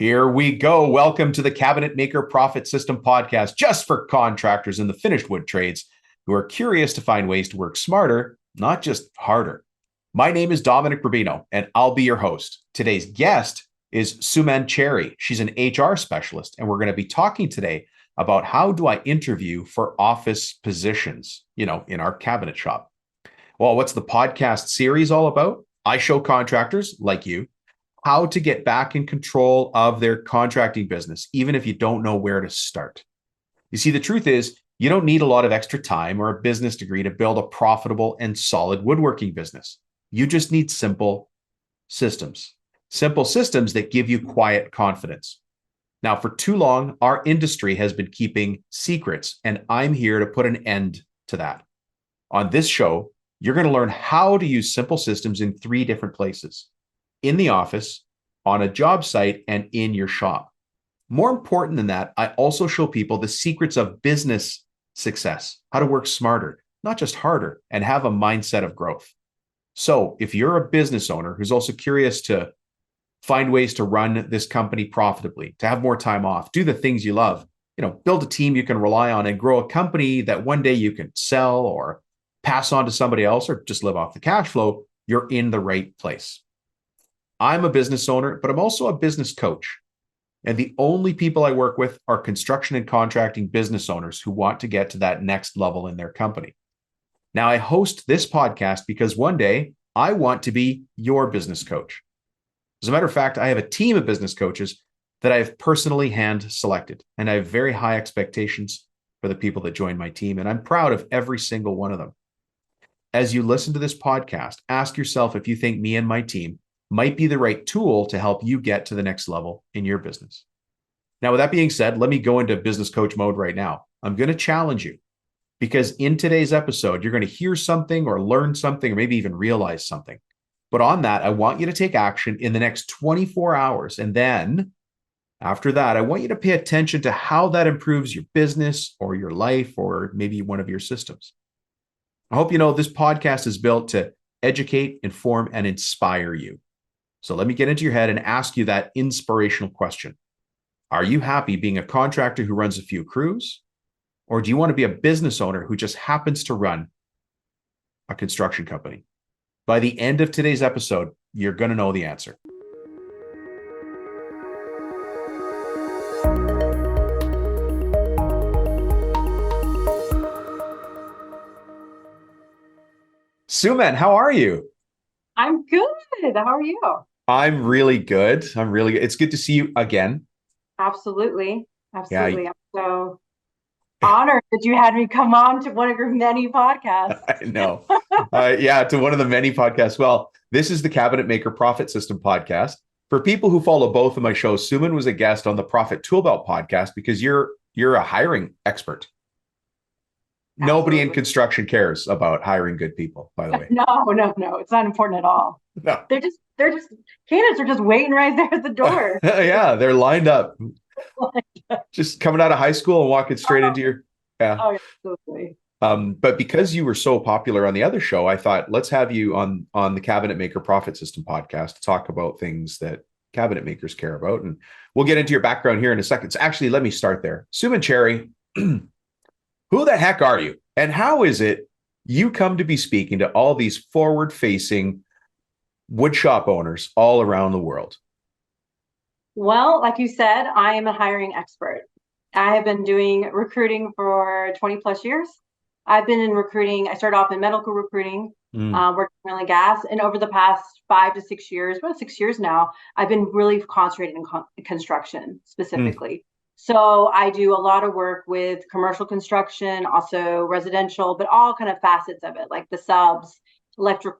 Here we go. Welcome to the Cabinet Maker Profit System podcast, just for contractors in the finished wood trades who are curious to find ways to work smarter, not just harder. My name is Dominic Rubino, and I'll be your host. Today's guest is Suman Cherry. She's an HR specialist, and we're going to be talking today about how do I interview for office positions, in our cabinet shop. Well, what's the podcast series all about? I show contractors like you how to get back in control of their contracting business, even if you don't know where to start. You see, the truth is, you don't need a lot of extra time or a business degree to build a profitable and solid woodworking business. You just need simple systems that give you quiet confidence. Now, for too long, our industry has been keeping secrets, and I'm here to put an end to that. On this show, you're going to learn how to use simple systems in 3 different places: in the office, on a job site, and in your shop. More important than that, I also show people the secrets of business success, how to work smarter, not just harder, and have a mindset of growth. So if you're a business owner who's also curious to find ways to run this company profitably, to have more time off, do the things you love, build a team you can rely on, and grow a company that one day you can sell or pass on to somebody else or just live off the cash flow, you're in the right place. I'm a business owner, but I'm also a business coach. And the only people I work with are construction and contracting business owners who want to get to that next level in their company. Now, I host this podcast because one day I want to be your business coach. As a matter of fact, I have a team of business coaches that I have personally hand selected, and I have very high expectations for the people that join my team, and I'm proud of every single one of them. As you listen to this podcast, ask yourself if you think me and my team might be the right tool to help you get to the next level in your business. Now, with that being said, let me go into business coach mode right now. I'm going to challenge you because in today's episode, you're going to hear something or learn something or maybe even realize something. But on that, I want you to take action in the next 24 hours. And then after that, I want you to pay attention to how that improves your business or your life or maybe one of your systems. I hope you know this podcast is built to educate, inform, and inspire you. So let me get into your head and ask you that inspirational question. Are you happy being a contractor who runs a few crews? Or do you want to be a business owner who just happens to run a construction company? By the end of today's episode, you're going to know the answer. Suman, how are you? I'm good. How are you? I'm really good. It's good to see you again. Absolutely. Yeah, I'm so honored that you had me come on to one of your many podcasts. I know. To one of the many podcasts. Well, this is the Cabinet Maker Profit System podcast. For people who follow both of my shows, Suman was a guest on the Profit Toolbelt podcast because you're a hiring expert. Absolutely. Nobody in construction cares about hiring good people, by the way. No. It's not important at all. No. They're just candidates are just waiting right there at the door. Yeah, they're lined up. Just coming out of high school and walking straight into your Oh, absolutely. But because you were so popular on the other show, I thought let's have you on the Cabinet Maker Profit System podcast to talk about things that cabinet makers care about. And we'll get into your background here in a second. So actually, let me start there. Suman Cherry, who the heck are you? And how is it you come to be speaking to all these forward-facing woodshop owners all around the world? Well, like you said, I am a hiring expert. I have been doing recruiting for 20 plus years. I've been in recruiting. I started off in medical recruiting, working in oil and gas. And over the past 5 to 6 years, about 6 years now, I've been really concentrated in construction specifically. So I do a lot of work with commercial construction, also residential, but all kind of facets of it, like the subs, electric,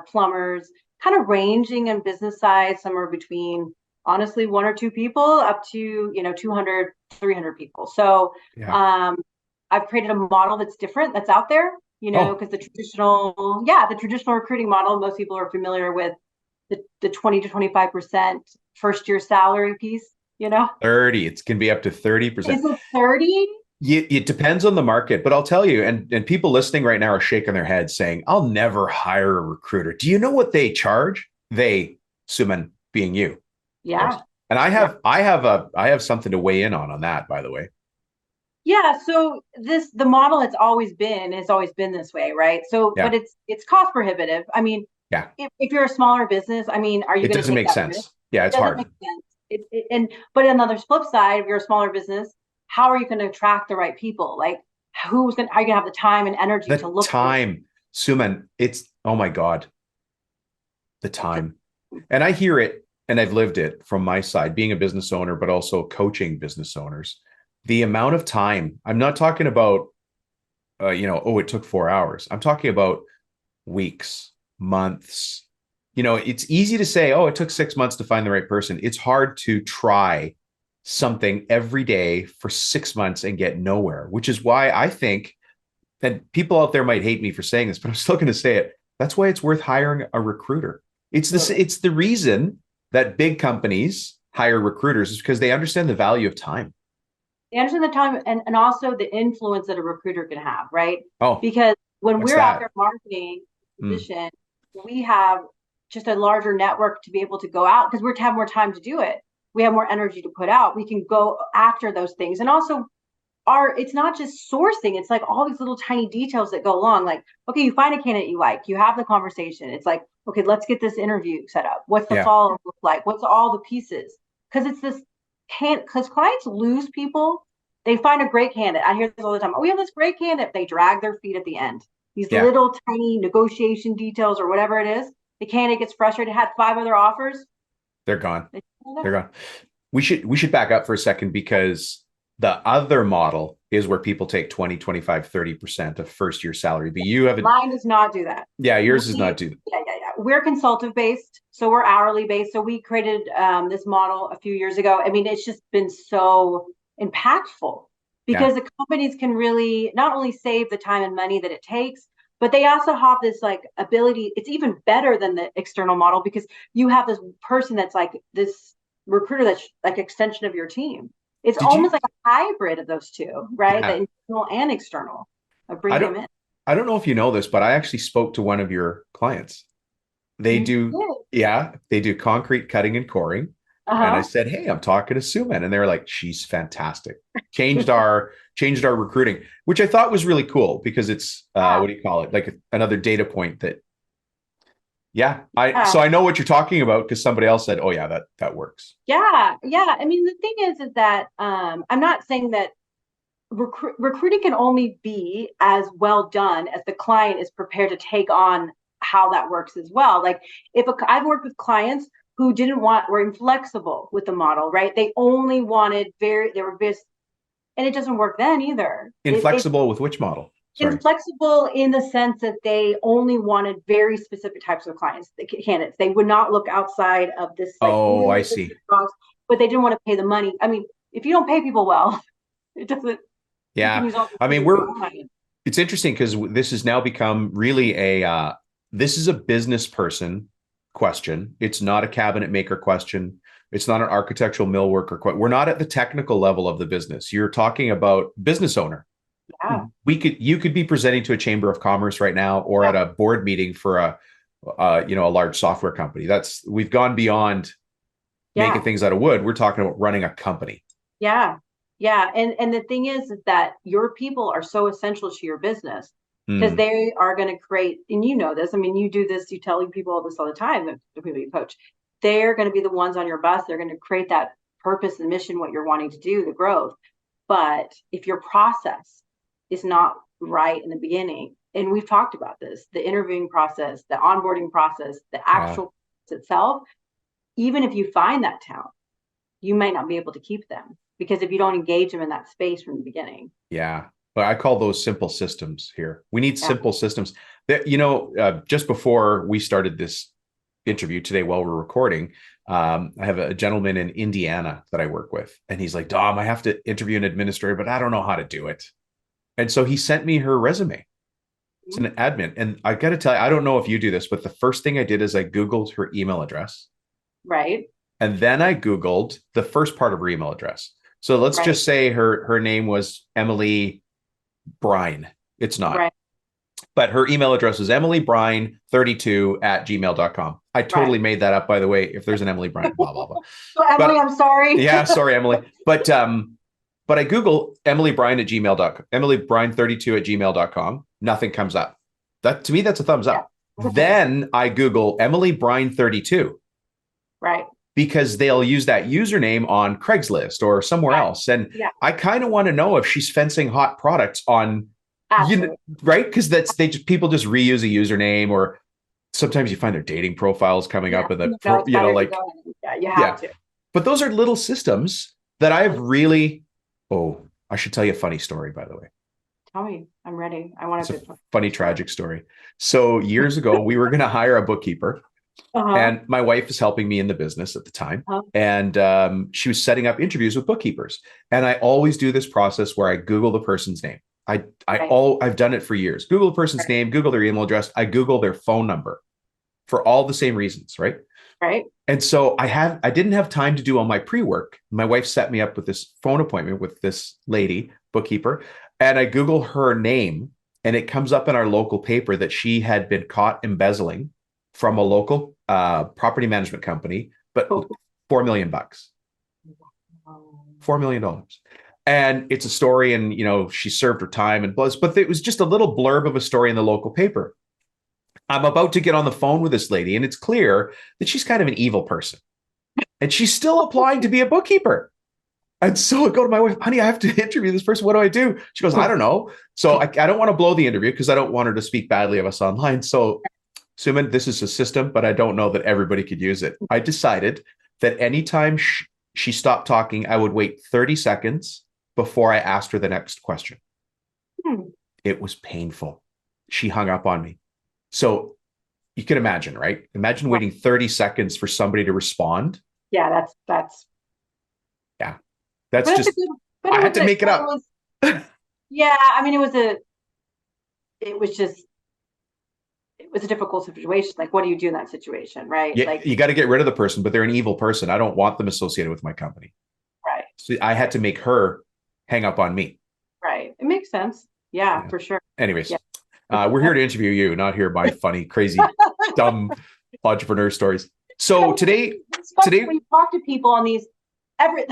plumbers, kind of ranging in business size, somewhere between honestly 1 or 2 people up to 200, 300 people. So I've created a model that's different, that's out there, because the traditional recruiting model, most people are familiar with the 20 to 25% first year salary piece. 30. It can be up to 30%. Is it 30? It depends on the market, but I'll tell you, and people listening right now are shaking their heads saying, I'll never hire a recruiter. Do you know what they charge? They, Suman, being you. Yeah. And I have something to weigh in on that, by the way. Yeah, so the model has always been this way, right? So, but Yeah. it's cost prohibitive. I mean, Yeah. if you're a smaller business, I mean, are you It going to doesn't take make that risk? sense. Yeah, It it's doesn't make hard. sense. And but on the other flip side, if you're a smaller business, how are you going to attract the right people? Like, are you going to have the time and energy to The look for? time, Suman, it's, oh my God, the time. And I hear it and I've lived it from my side, being a business owner, but also coaching business owners. The amount of time, I'm not talking about, oh, it took 4 hours. I'm talking about weeks, months. It's easy to say, oh, it took 6 months to find the right person. It's hard to try something every day for 6 months and get nowhere, which is why I think, and people out there might hate me for saying this, but I'm still going to say it. That's why it's worth hiring a recruiter. It's the reason that big companies hire recruiters is because they understand the value of time. They understand the time and also the influence that a recruiter can have, right? Oh, Because when what's we're out that? there marketing Mm, position, we have just a larger network to be able to go out because we're to have more time to do it. We have more energy to put out. We can go after those things. And also it's not just sourcing, it's like all these little tiny details that go along. Like, okay, you find a candidate you like, you have the conversation. It's like, okay, let's get this interview set up. What's the yeah, follow-up look like? What's all the pieces? Because it's this can't because clients lose people. They find a great candidate. I hear this all the time. Oh, we have this great candidate. They drag their feet at the end. These yeah, little tiny negotiation details or whatever it is. The candidate gets frustrated, had 5 other offers. they're gone. They They're gone. We should back up for a second because the other model is where people take 20, 25, 30% of first year salary. But you have Mine does not do that. yeah, yours does not do that. Yeah. We're consultative based, so we're hourly based. So we created this model a few years ago. I mean, it's just been so impactful Yeah. because the companies can really not only save the time and money that it takes, but they also have this like ability. It's even better than the external model because you have this person that's like this recruiter that's like extension of your team. It's Did you almost like a hybrid of those two, right? The yeah. internal and external of I bringing them don't in. I don't know if you know this, but I actually spoke to one of your clients. They You do, did. yeah, they do concrete cutting and coring. And I Uh-huh. said, hey, I'm talking to Suman. And they were like, she's fantastic. Changed our recruiting, which I thought was really cool because it's Yeah. what do you call it? Like another data point that yeah, so Yeah. I know what you're talking about because somebody else said, oh yeah, that works. Yeah. I mean, the thing is that I'm not saying that recruiting can only be as well done as the client is prepared to take on how that works as well. Like I've worked with clients who were inflexible with the model, right? They only wanted they were just, and it doesn't work then either. It Inflexible with which model? Sorry. inflexible in the sense that they only wanted very specific types of clients, the candidates. They would not look outside of this like Oh, really I see. box, but they didn't want to pay the money. I mean, if you don't pay people well, it doesn't. You can Yeah. use all I the mean, tools behind. it's interesting because this has now become really this is a business person question. It's not a cabinet maker question. It's not an architectural millworker question. We're not at the technical level of the business. You're talking about business owner. Yeah, You could be presenting to a chamber of commerce right now or yeah, at a board meeting for a large software company. We've gone beyond making yeah, things out of wood. We're talking about running a company. yeah, yeah. And the thing is that your people are so essential to your business because Hmm. they are going to create. And you know this. I mean, you do this. You tell people all this all the time. The people you coach, they're going to be the ones on your bus. They're going to create that purpose and mission, what you're wanting to do, the growth. But if your process is not right in the beginning, and we've talked about this, the interviewing process, the onboarding process, the Yeah. actual process itself, even if you find that talent, you might not be able to keep them because if you don't engage them in that space from the beginning. Yeah. But I call those simple systems here. We need Yeah. simple systems. That just before we started this interview today while we're recording, I have a gentleman in Indiana that I work with, and he's like, Dom, I have to interview an administrator, but I don't know how to do it. And so he sent me her resume. It's an admin. And I got to tell you, I don't know if you do this, but the first thing I did is I Googled her email address. Right. And then I Googled the first part of her email address. So let's Right. just say her name was Emily Brine. It's not. Right. But her email address is emilybrine32@gmail.com. I totally Right. made that up, by the way. If there's an Emily Brine, blah, blah, blah. So Emily, But I'm sorry. yeah, sorry, Emily. But I Google Emily Brine at gmail.com, Emily Brine32 at gmail.com. Nothing comes up. That to me, that's a thumbs Yeah. up. Then I Google Emily Brine32. Right. Because they'll use that username on Craigslist or somewhere else. And Yeah. I kind of want to know if she's fencing hot products on, right? Because people just reuse a username, or sometimes you find their dating profiles coming up in the, you have to. But those are little systems that I've really, I should tell you a funny story, by the way. Tell me, I'm ready. I want a funny, tragic story. So years ago, we were going to hire a bookkeeper. And my wife is helping me in the business at the time. And she was setting up interviews with bookkeepers. And I always do this process where I Google the person's name. I've done it for years. Google the person's name, Google their email address. I Google their phone number for all the same reasons, right? Right. And so I didn't have time to do all my pre-work. My wife set me up with this phone appointment with this lady, bookkeeper. And I Google her name, and it comes up in our local paper that she had been caught embezzling from a local property management company, but $4 million. $4 million. And it's a story, and she served her time and but it was just a little blurb of a story in the local paper. I'm about to get on the phone with this lady, and it's clear that she's kind of an evil person. And she's still applying to be a bookkeeper. And so I go to my wife, honey, I have to interview this person. What do I do? She goes, I don't know. So I don't want to blow the interview because I don't want her to speak badly of us online. So Suman, this is a system, but I don't know that everybody could use it. I decided that anytime she stopped talking, I would wait 30 seconds before I asked her the next question. It was painful. She hung up on me. So you can imagine, right? Imagine waiting 30 seconds for somebody to respond. Yeah, that's just, I had to make it up. Yeah, I mean, it was a difficult situation. Like, what do you do in that situation, right? Yeah, like, you got to get rid of the person, but they're an evil person. I don't want them associated with my company. Right. So I had to make her hang up on me. Right. It makes sense. Yeah. For sure. Anyways, we're here to interview you, not hear my funny, crazy, dumb entrepreneur stories. So today when you talk to people on these, hiring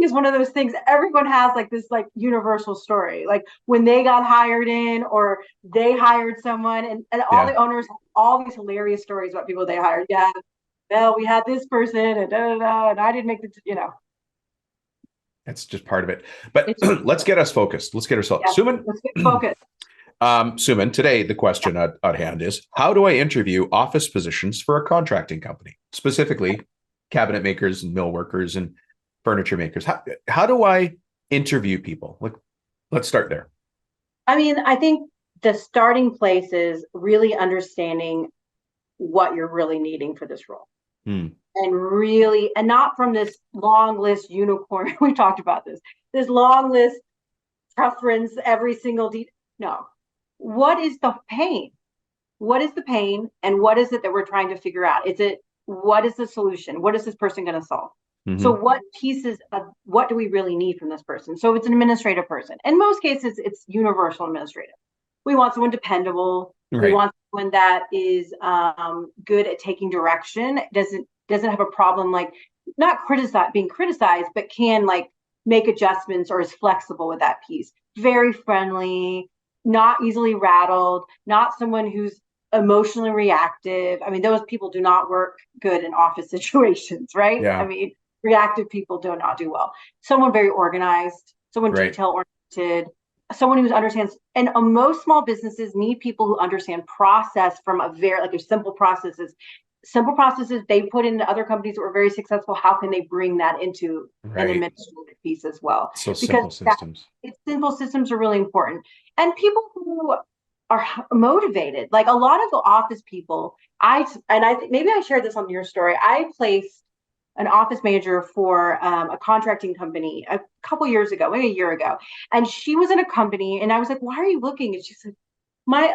is one of those things everyone has like this like universal story, like when they got hired in or they hired someone, and all the owners have all these hilarious stories about people they hired. Yeah, well, we had this person and and I didn't make that's just part of it. But let's get us focused. Let's get ourselves Suman. Let's get focused. Suman, today the question at hand is, how do I interview office positions for a contracting company, specifically cabinet makers and mill workers and furniture makers? How do I interview people? Let's start there. I mean, I think the starting place is really understanding what you're really needing for this role. And not from this long list unicorn. We talked about this long list preference, every single detail. No. What is the pain? What is the pain? And what is it that we're trying to figure out? What is the solution? What is this person going to solve? So what pieces of what do we really need from this person? So it's an administrative person. In most cases, it's universal administrative. We want someone dependable. Right. We want someone that is good at taking direction, doesn't have a problem, like not being criticized, but can like make adjustments or is flexible with that piece. Very friendly, not easily rattled, not someone who's emotionally reactive. I mean, those people do not work good in office situations, right? Yeah. I mean, reactive people do not do well. Someone very organized, someone detail-oriented, someone who understands, and most small businesses need people who understand process from a very, like, there's simple processes they put into other companies that were very successful. How can they bring that into an administrative piece as well? So simple systems. Simple systems are really important. And people who are motivated, like a lot of the office people, I think maybe I shared this on your story. I placed an office manager for a contracting company a couple years ago, maybe a year ago. And she was in a company and I was like, why are you looking? And she said, my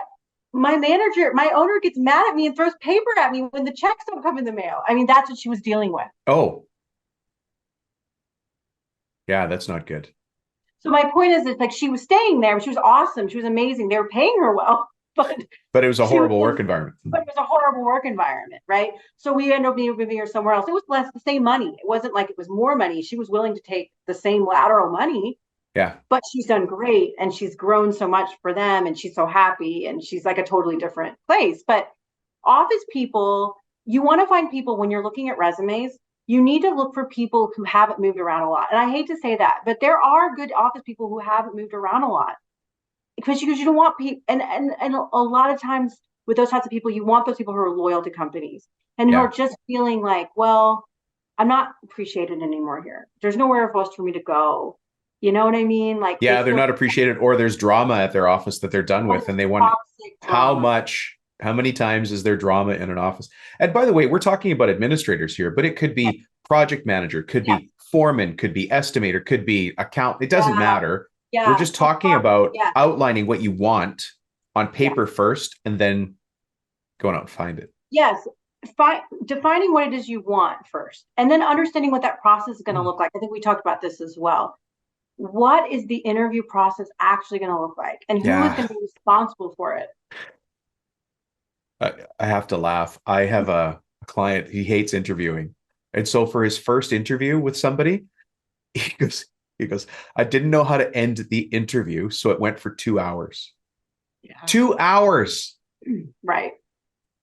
owner gets mad at me and throws paper at me when the checks don't come in the mail. I mean, that's what she was dealing with. Oh. Yeah, that's not good. So my point is, it's like she was staying there. She was awesome. She was amazing. They were paying her well, But it was a she horrible was, work environment. but it was a horrible work environment, right? So we ended up moving her somewhere else. It was the same money. It wasn't like it was more money. She was willing to take the same lateral money. Yeah. But she's done great, and she's grown so much for them, and she's so happy, and she's like a totally different place. But office people, you want to find people when you're looking at resumes, you need to look for people who haven't moved around a lot. And I hate to say that, but there are good office people who haven't moved around a lot because you don't want people, and a lot of times with those types of people, you want those people who are loyal to companies and who are just feeling like, well, I'm not appreciated anymore here. There's nowhere else for me to go. You know what I mean? Like, yeah, they're not appreciated, or there's drama at their office that they're done with, and they wonder how many times is there drama in an office? And by the way, we're talking about administrators here, but it could be project manager, could be foreman, could be estimator, could be account. It doesn't matter. We're just talking about outlining what you want on paper first, and then going out and find it. Yes. Defining what it is you want first, and then understanding what that process is going to look like. I think we talked about this as well. What is the interview process actually going to look like, and who is going to be responsible for it? I have to laugh. I have a client, he hates interviewing. And so for his first interview with somebody, he goes, I didn't know how to end the interview, so it went for 2 hours. 2 hours. Right.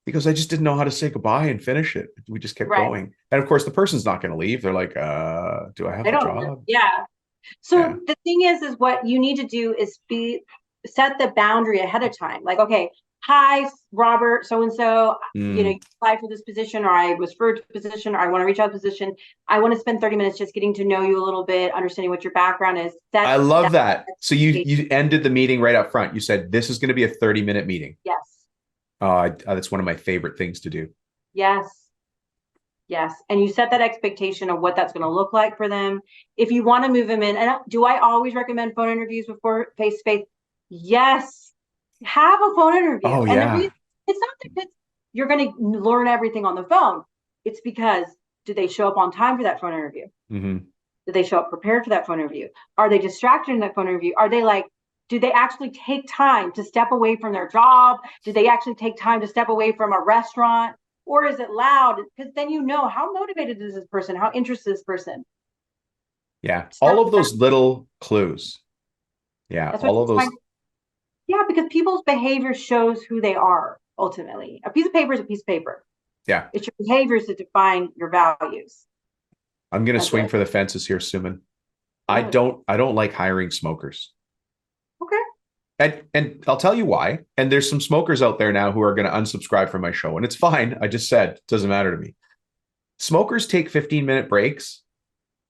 Because I just didn't know how to say goodbye and finish it. We just kept going. And of course, the person's not going to leave. They're like, do I have a job? Yeah. So the thing is what you need to do is set the boundary ahead of time. Like, okay, hi, Robert, so-and-so, you applied for this position, or I was referred to a position, or I want to reach out to a position. I want to spend 30 minutes just getting to know you a little bit, understanding what your background is. I love that. So you ended the meeting right up front. You said, this is going to be a 30-minute meeting. Yes. That's one of my favorite things to do. Yes. And you set that expectation of what that's going to look like for them. If you want to move them in, and do I always recommend phone interviews before face-to-face? Yes. Have a phone interview. Oh, and the reason, it's not because you're going to learn everything on the phone. It's because, do they show up on time for that phone interview? Mm-hmm. Do they show up prepared for that phone interview? Are they distracted in that phone interview? Are they like, do they actually take time to step away from their job? Do they actually take time to step away from a restaurant? Or is it loud? Because then you know, how motivated is this person? How interested is this person? Yeah. All of those little clues. Yeah. All of those. Yeah, because people's behavior shows who they are, ultimately. A piece of paper is a piece of paper. Yeah. It's your behaviors that define your values. I'm going to swing for the fences here, Suman. I don't like hiring smokers. Okay. And I'll tell you why. And there's some smokers out there now who are going to unsubscribe from my show. And it's fine. I just said, it doesn't matter to me. Smokers take 15-minute breaks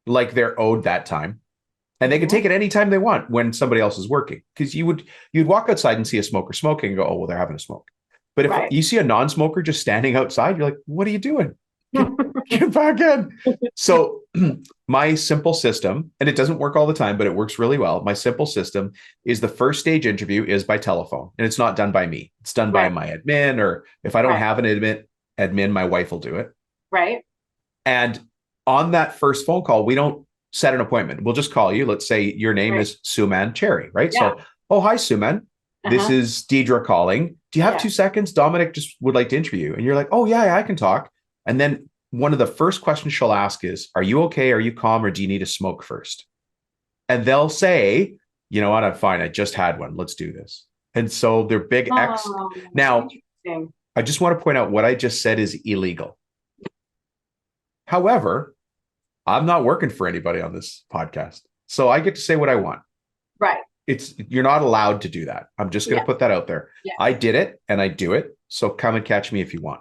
like they're owed that time. And they can take it anytime they want when somebody else is working. Because you'd walk outside and see a smoker smoking and go, oh, well, they're having a smoke. But if you see a non-smoker just standing outside, you're like, what are you doing? Get back in. So my simple system, and it doesn't work all the time, but it works really well. My simple system is the first stage interview is by telephone, and it's not done by me. It's done by my admin, or if I don't have an admin, my wife will do it. Right. And on that first phone call, we don't set an appointment. We'll just call you. Let's say your name is Suman Cherry, right? Yeah. So, oh, hi, Suman. This is Deidre calling. Do you have 2 seconds? Dominic just would like to interview you. And you're like, oh, yeah, I can talk. And then one of the first questions she'll ask is, are you okay? Are you calm? Or do you need a smoke first? And they'll say, you know what? I'm fine. I just had one. Let's do this. And so they're big X. Now, I just want to point out what I just said is illegal. However, I'm not working for anybody on this podcast. So I get to say what I want. Right. You're not allowed to do that. I'm just going to put that out there. Yeah. I did it and I do it. So come and catch me if you want.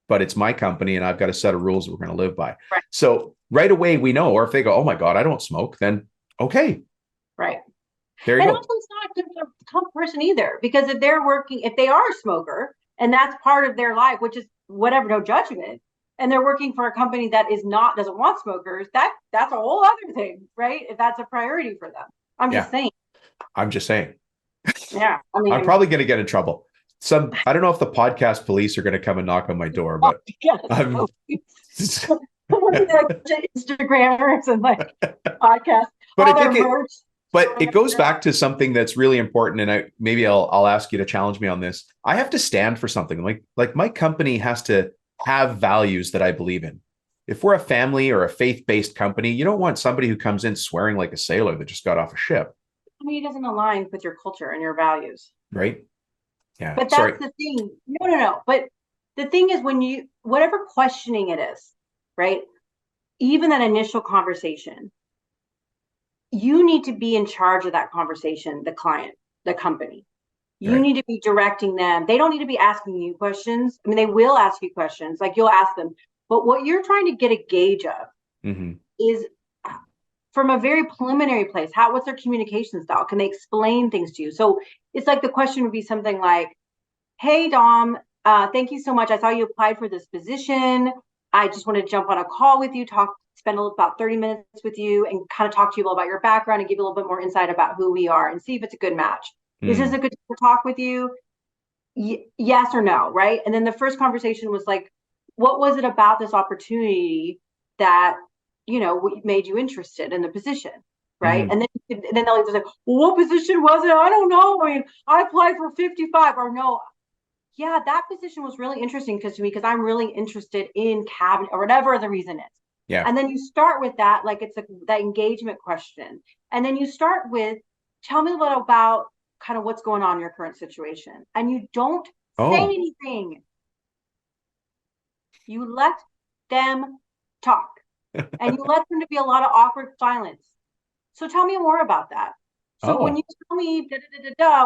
But it's my company and I've got a set of rules that we're going to live by. Right. So right away we know, or if they go, oh my God, I don't smoke, then okay. Right. There you go. And also it's not good for the person either, because if they are a smoker and that's part of their life, which is whatever, no judgment, and they're working for a company that doesn't want smokers, that's a whole other thing, right? If that's a priority for them. I'm just saying. Yeah. I mean, I'm probably going to get in trouble. I don't know if the podcast police are going to come and knock on my door, but I'm like Instagrammers and like podcasts. But all their merch But it goes back to something that's really important, and I'll ask you to challenge me on this. I have to stand for something. Like my company has to have values that I believe in. If we're a family or a faith-based company, you don't want somebody who comes in swearing like a sailor that just got off a ship. I mean, it doesn't align with your culture and your values. Right? Yeah. But Sorry. that's the thing. No. But the thing is, whatever questioning it is, right? Even that initial conversation, you need to be in charge of that conversation, the client, the company. You need to be directing them. They don't need to be asking you questions. I mean, they will ask you questions, like you'll ask them. But what you're trying to get a gauge of is from a very preliminary place. What's their communication style? Can they explain things to you? So it's like the question would be something like, hey, Dom, thank you so much. I saw you applied for this position. I just want to jump on a call with you, spend about 30 minutes with you and kind of talk to you a little about your background and give you a little bit more insight about who we are and see if it's a good match. Is this a good talk with you? Yes or no, right? And then the first conversation was like, what was it about this opportunity that, made you interested in the position, right? And then they'll either say, well, what position was it? I don't know. I mean, I applied for 55 or no. Yeah, that position was really interesting to me because I'm really interested in cabinet or whatever the reason is. Yeah. And then you start with that, like it's that engagement question. And then you start with, tell me a little about kind of what's going on in your current situation. And you don't say anything. You let them talk. And you let them to be a lot of awkward silence. So tell me more about that. So when you tell me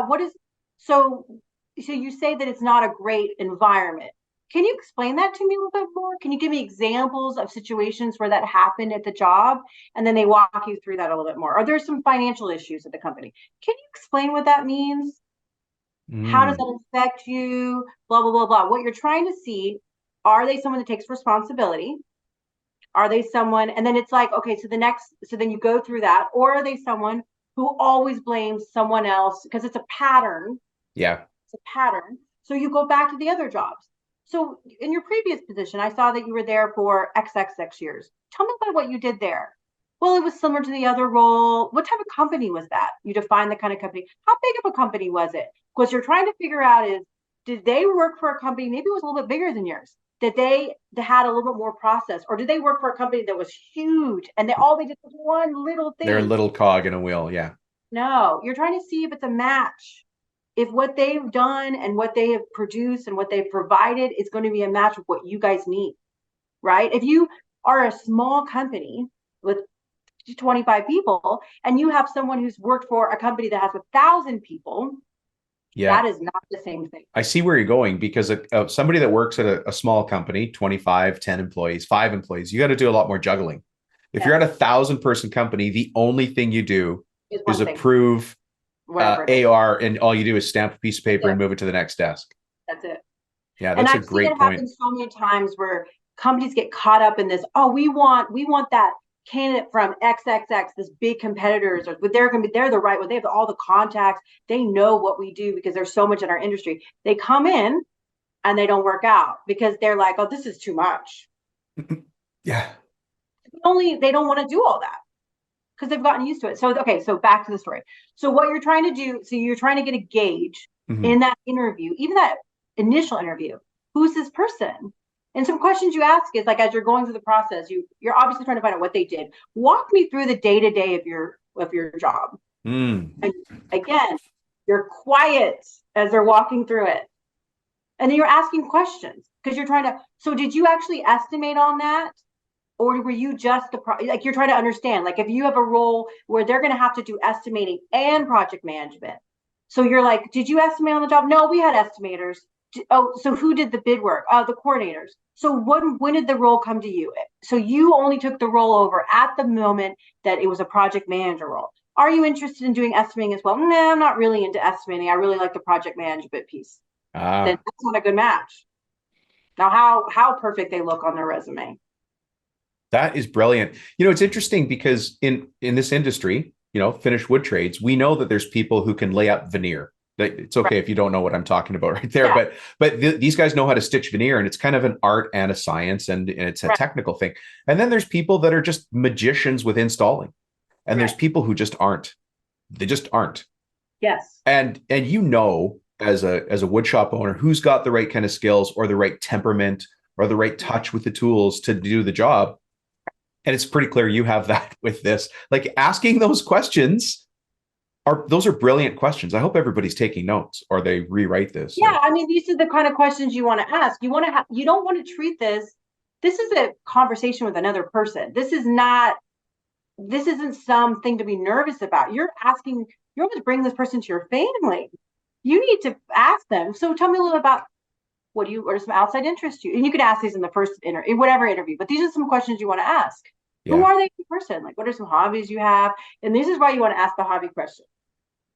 what is so you say that it's not a great environment. Can you explain that to me a little bit more? Can you give me examples of situations where that happened at the job? And then they walk you through that a little bit more. Are there some financial issues at the company? Can you explain what that means? How does that affect you? Blah, blah, blah, blah. What you're trying to see, are they someone that takes responsibility? Are they someone, and then it's like, okay, so then you go through that, or are they someone who always blames someone else because it's a pattern? Yeah. It's a pattern. So you go back to the other jobs. So in your previous position, I saw that you were there for XXX years. Tell me about what you did there. Well, it was similar to the other role. What type of company was that? You define the kind of company. How big of a company was it? Because you're trying to figure out is, did they work for a company, maybe it was a little bit bigger than yours, that they had a little bit more process, or did they work for a company that was huge and all they did was one little thing? They're a little cog in a wheel. Yeah. No, you're trying to see if it's a match. If what they've done and what they have produced and what they've provided is going to be a match with what you guys need, right? If you are a small company with 25 people and you have someone who's worked for a company that has 1,000 people, that is not the same thing. I see where you're going, because somebody that works at a small company, 25, 10 employees, 5 employees, you got to do a lot more juggling. If you're at 1,000-person company, the only thing you do is approve AR, and all you do is stamp a piece of paper and move it to the next desk. That's it. Yeah, that's a great point. Happen so many times where companies get caught up in this. Oh, we want that candidate from XXX, this big competitors, or they're the right one. They have all the contacts. They know what we do because there's so much in our industry. They come in and they don't work out because they're like, oh, this is too much. Yeah. They don't want to do all that because they've gotten used to it. So, okay, so back to the story. So what you're trying to do, so you're trying to get a gauge in that interview, even that initial interview, who's this person? And some questions you ask is like, as you're going through the process, you're obviously trying to find out what they did. Walk me through the day-to-day of your job. And again, you're quiet as they're walking through it. And then you're asking questions because you're trying to, so did you actually estimate on that? Or were you just like, you're trying to understand, like if you have a role where they're going to have to do estimating and project management. So you're like, did you estimate on the job? No, we had estimators. Oh, so who did the bid work? The coordinators. So when did the role come to you? So you only took the role over at the moment that it was a project manager role. Are you interested in doing estimating as well? No, I'm not really into estimating. I really like the project management piece. Then that's not a good match. Now, how perfect they look on their resume. That is brilliant. It's interesting because in this industry, finished wood trades, we know that there's people who can lay up veneer. It's okay if you don't know what I'm talking about right there, but these guys know how to stitch veneer, and it's kind of an art and a science, and it's a technical thing. And then there's people that are just magicians with installing, and there's people who just aren't. They just aren't. Yes. And you know, as a wood shop owner, who's got the right kind of skills or the right temperament or the right touch with the tools to do the job. And it's pretty clear you have that with this. Like asking those questions those are brilliant questions. I hope everybody's taking notes or they rewrite this. Yeah, I mean, these are the kind of questions you want to ask. You want to you don't want to treat this. This is a conversation with another person. This isn't something to be nervous about. You're almost bringing this person to your family. You need to ask them. So tell me a little about what are some outside interests you? And you can ask these in the first interview, whatever interview, but these are some questions you want to ask. Yeah. Who are they as a person? Like, what are some hobbies you have? And this is why you want to ask the hobby question.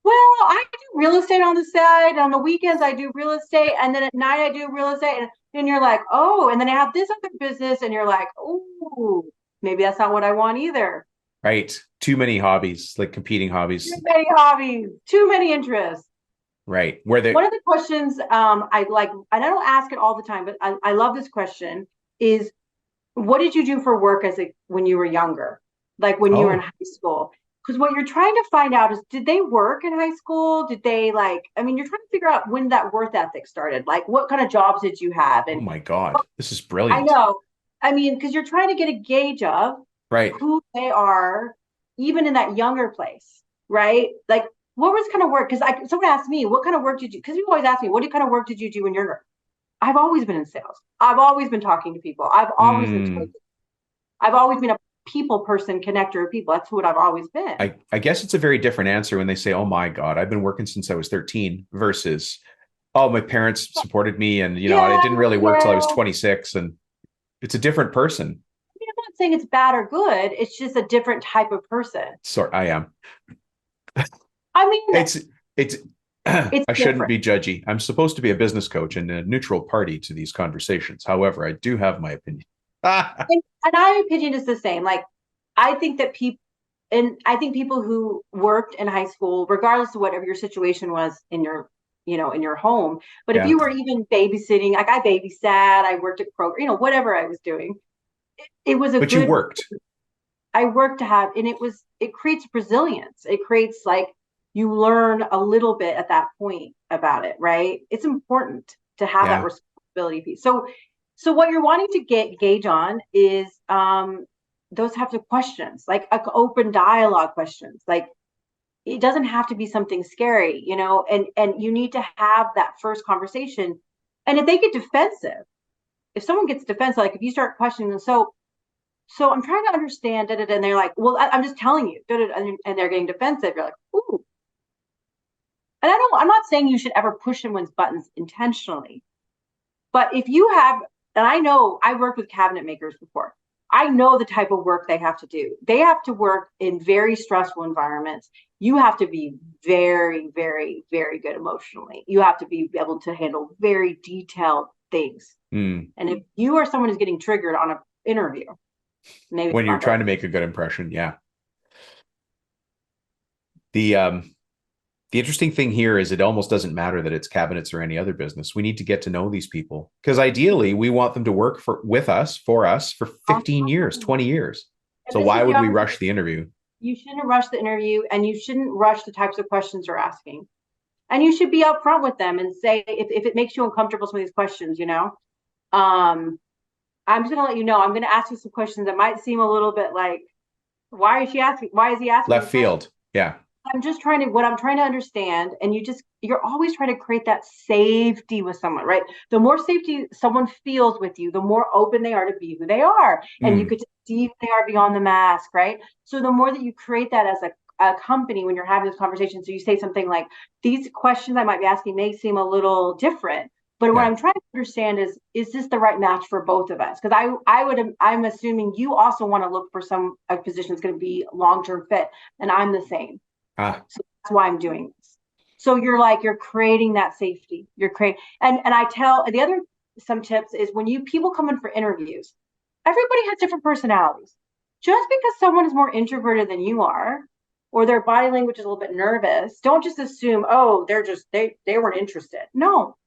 Well, I do real estate on the side. On the weekends, I do real estate. And then at night, I do real estate. And you're like, oh, and then I have this other business. And you're like, oh, maybe that's not what I want either. Right. Too many hobbies, like competing hobbies. Too many hobbies, too many interests. Right. One of the questions I like, and I don't ask it all the time, but I love this question is, what did you do for work when you were younger? Like when you were in high school? Because what you're trying to find out is, did they work in high school? Did they you're trying to figure out when that work ethic started. Like, what kind of jobs did you have? And oh my God, this is brilliant. I know. I mean, because you're trying to get a gauge of who they are, even in that younger place, right? Like, what was kind of work? Because someone asked me, what kind of work did you, because people always ask me, what kind of work did you do when you're younger? I've always been in sales. I've always been talking to people. I've always been a people person, connector of people. That's what I've always been. I guess it's a very different answer when they say, oh my God, I've been working since I was 13 versus, oh, my parents supported me and, I didn't really work till I was 26. And it's a different person. I mean, I'm not saying it's bad or good. It's just a different type of person. Sorry, I am. I mean, it's I shouldn't be judgy. I'm supposed to be a business coach and a neutral party to these conversations. However, I do have my opinion. and my opinion is the same. Like, I think that people who worked in high school, regardless of whatever your situation was in your, in your home, but if you were even babysitting, like I babysat, I worked at Kroger, whatever I was doing, it was but you worked. I worked to have, and it creates resilience. It creates you learn a little bit at that point about it, right? It's important to have that responsibility piece. So what you're wanting to gauge on is those types of questions, like open dialogue questions. Like, it doesn't have to be something scary, and you need to have that first conversation. And if they get defensive, if someone gets defensive, like if you start questioning them, so I'm trying to understand, and they're like, well, I'm just telling you, and they're getting defensive. You're like, ooh. And I'm not saying you should ever push someone's buttons intentionally, but if you have, and I know I worked with cabinet makers before, I know the type of work they have to do. They have to work in very stressful environments. You have to be very, very, very good emotionally. You have to be able to handle very detailed things. And if you are someone who's getting triggered on an interview, maybe when you're trying to make a good impression, The interesting thing here is it almost doesn't matter that it's cabinets or any other business. We need to get to know these people because ideally we want them to work for us for 15 years, 20 years. So why would we rush the interview? You shouldn't rush the interview, and you shouldn't rush the types of questions you're asking. And you should be upfront with them and say, if it makes you uncomfortable, some of these questions, I'm just going to let you know, I'm going to ask you some questions that might seem a little bit like, why is he asking? Left field. Yeah. What I'm trying to understand, and you're always trying to create that safety with someone, right? The more safety someone feels with you, the more open they are to be who they are. And you could see who they are beyond the mask, right? So the more that you create that as a company, when you're having this conversation, so you say something like, these questions I might be asking may seem a little different, but what I'm trying to understand is this the right match for both of us? Because I'm assuming you also want to look for a position that's going to be long-term fit, and I'm the same. So that's why I'm doing this. So you're creating that safety. And I tell the other, some tips is when people come in for interviews, everybody has different personalities. Just because someone is more introverted than you are, or their body language is a little bit nervous, don't just assume, oh, they weren't interested. No.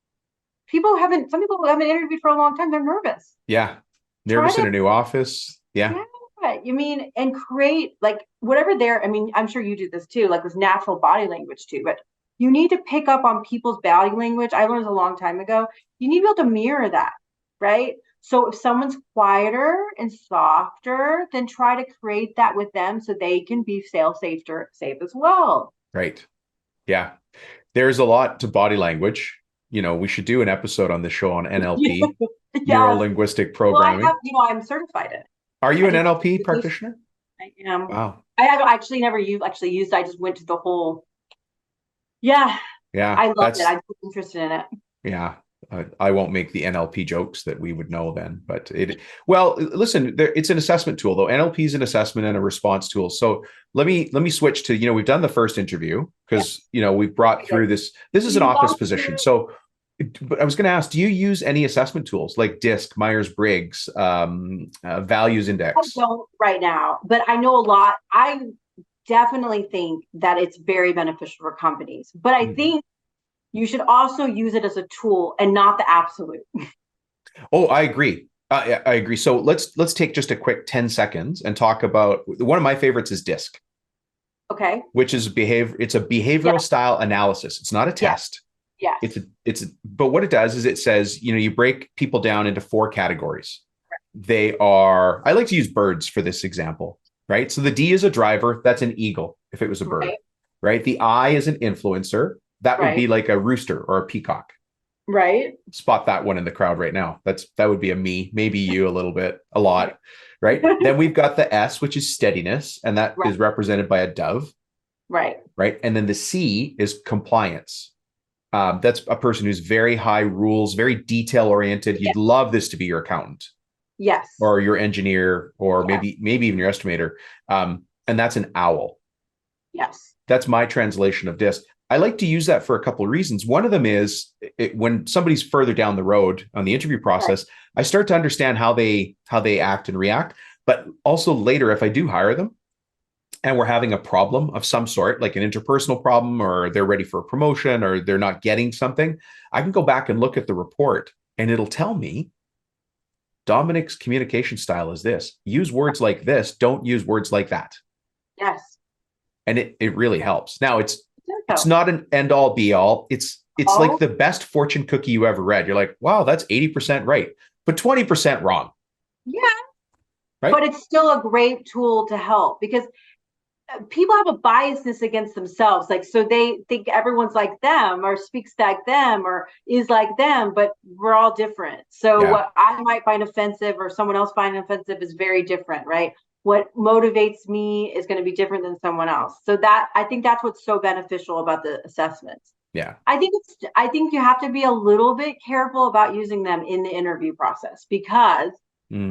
Some people who haven't interviewed for a long time, they're nervous. Yeah. Nervous in a new office. Yeah. You mean, and create, whatever they're, I mean, I'm sure you do this too, like with natural body language too, but you need to pick up on people's body language. I learned a long time ago. You need to be able to mirror that, right? So if someone's quieter and softer, then try to create that with them so they can be safe as well. Right. Yeah. There's a lot to body language. We should do an episode on the show on NLP, neuro Yes. linguistic Well, programming. I'm certified in it. Are you I an did NLP practitioner? I am. Wow. I have actually never used. I just went to the whole. Yeah, Yeah. I love it. I'm interested in it. Yeah. I won't make the NLP jokes that we would know then, but well, listen, it's an assessment tool though. NLP is an assessment and a response tool. So let me switch to, we've done the first interview because, we've brought through this is an office position. So, but I was going to ask, do you use any assessment tools like DISC, Myers-Briggs, values index? I don't right now, but I know a lot. I definitely think that it's very beneficial for companies, but I think you should also use it as a tool and not the absolute. Oh, I agree. I agree. So let's take just a quick 10 seconds and talk about one of my favorites is DISC. Okay. Which is it's a behavioral style analysis. It's not a test. Yes. But what it does is it says, you break people down into 4 categories. They are, I like to use birds for this example, right? So the D is a driver. That's an eagle if it was a bird, right? The I is an influencer. That would be like a rooster or a peacock. Right. Spot that one in the crowd right now. That would be a me, maybe you a lot, right? Then we've got the S, which is steadiness, and that is represented by a dove. Right. Right. And then the C is compliance. That's a person who's very high rules, very detail oriented. You'd love this to be your accountant. Yes. Or your engineer, or maybe even your estimator. And that's an owl. Yes. That's my translation of DISC. I like to use that for a couple of reasons. One of them is when somebody's further down the road on the interview process, I start to understand how they act and react. But also later, if I do hire them and we're having a problem of some sort, like an interpersonal problem, or they're ready for a promotion, or they're not getting something, I can go back and look at the report and it'll tell me Dominic's communication style is this. Use words like this. Don't use words like that. Yes. And it really helps. Now it's not an end all be all. It's like the best fortune cookie you ever read. You're like, wow, that's 80% right, but 20% wrong. Yeah. Right. But it's still a great tool to help because people have a biasness against themselves. Like, so they think everyone's like them or speaks like them or is like them, but we're all different. So what I might find offensive or someone else find offensive is very different, right? What motivates me is going to be different than someone else. So I think that's what's so beneficial about the assessments. Yeah. I think you have to be a little bit careful about using them in the interview process because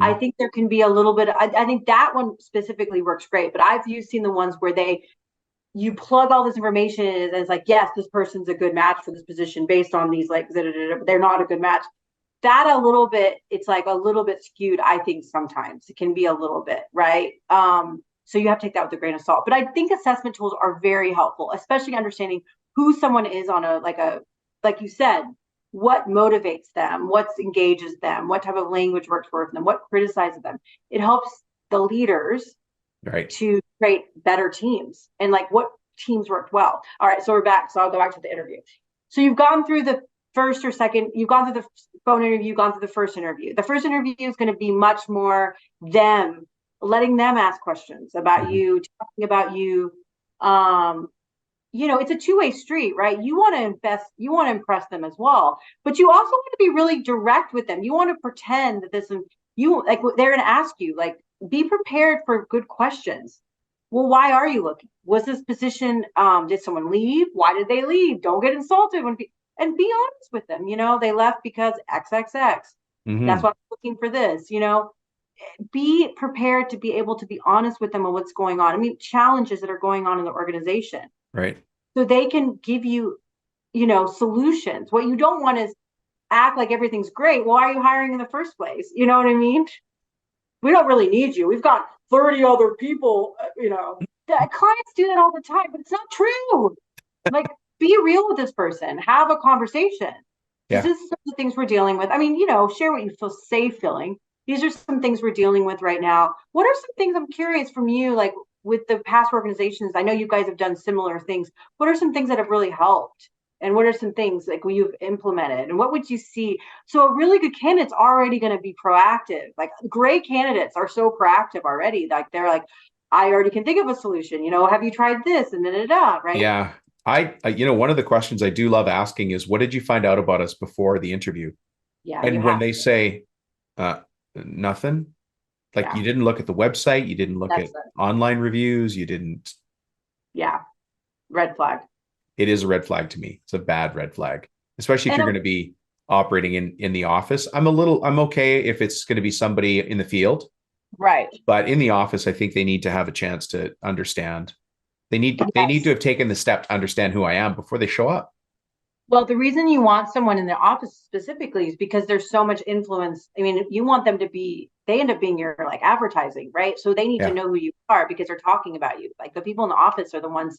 I think there can be a little bit, I think that one specifically works great, but I've seen the ones where you plug all this information in and it's like, yes, this person's a good match for this position based on these, like, but they're not a good match. That a little bit, it's like a little bit skewed, I think sometimes. It can be a little bit, right? So you have to take that with a grain of salt. But I think assessment tools are very helpful, especially understanding who someone is on like you said, what motivates them, what engages them, what type of language works for them, what criticizes them. It helps the leaders to create better teams and like what teams worked well. All right, so we're back. So I'll go back to the interview. So you've gone through the first or second, you've gone through the phone interview, you've gone through the first interview. The first interview is going to be much more them, letting them ask questions about you, talking about you. It's a two-way street, right? You want to impress them as well, but you also want to be really direct with them. You want to pretend that they're going to ask you, like, be prepared for good questions. Well, why are you looking? Was this position, did someone leave? Why did they leave? Don't get insulted and be honest with them. They left because XXX. That's why I'm looking for this, be prepared to be able to be honest with them on what's going on. I mean, challenges that are going on in the organization. Right. So they can give you, solutions. What you don't want is act like everything's great. Why are you hiring in the first place? You know what I mean? We don't really need you. We've got 30 other people, clients do that all the time, but it's not true. Like, be real with this person, have a conversation. Yeah. This is some of the things we're dealing with. I mean, share what you feel safe feeling. These are some things we're dealing with right now. What are some things, I'm curious from you, like, with the past organizations, I know you guys have done similar things. What are some things that have really helped? And what are some things like you've implemented? And what would you see? So a really good candidate's already going to be proactive. Like great candidates are so proactive already. Like they're like, I already can think of a solution. Have you tried this? And right? Yeah. One of the questions I do love asking is, what did you find out about us before the interview? Yeah, And when they say, nothing, like you didn't look at the website, you didn't look at online reviews, you didn't. Yeah. Red flag. It is a red flag to me. It's a bad red flag, especially if you're going to be operating in the office. I'm okay if it's going to be somebody in the field. Right. But in the office, I think they need to have a chance to understand. They need to have taken the step to understand who I am before they show up. Well, the reason you want someone in the office specifically is because there's so much influence. I mean, you want them to they end up being your like advertising, right? So they need to know who you are because they're talking about you. Like the people in the office are the ones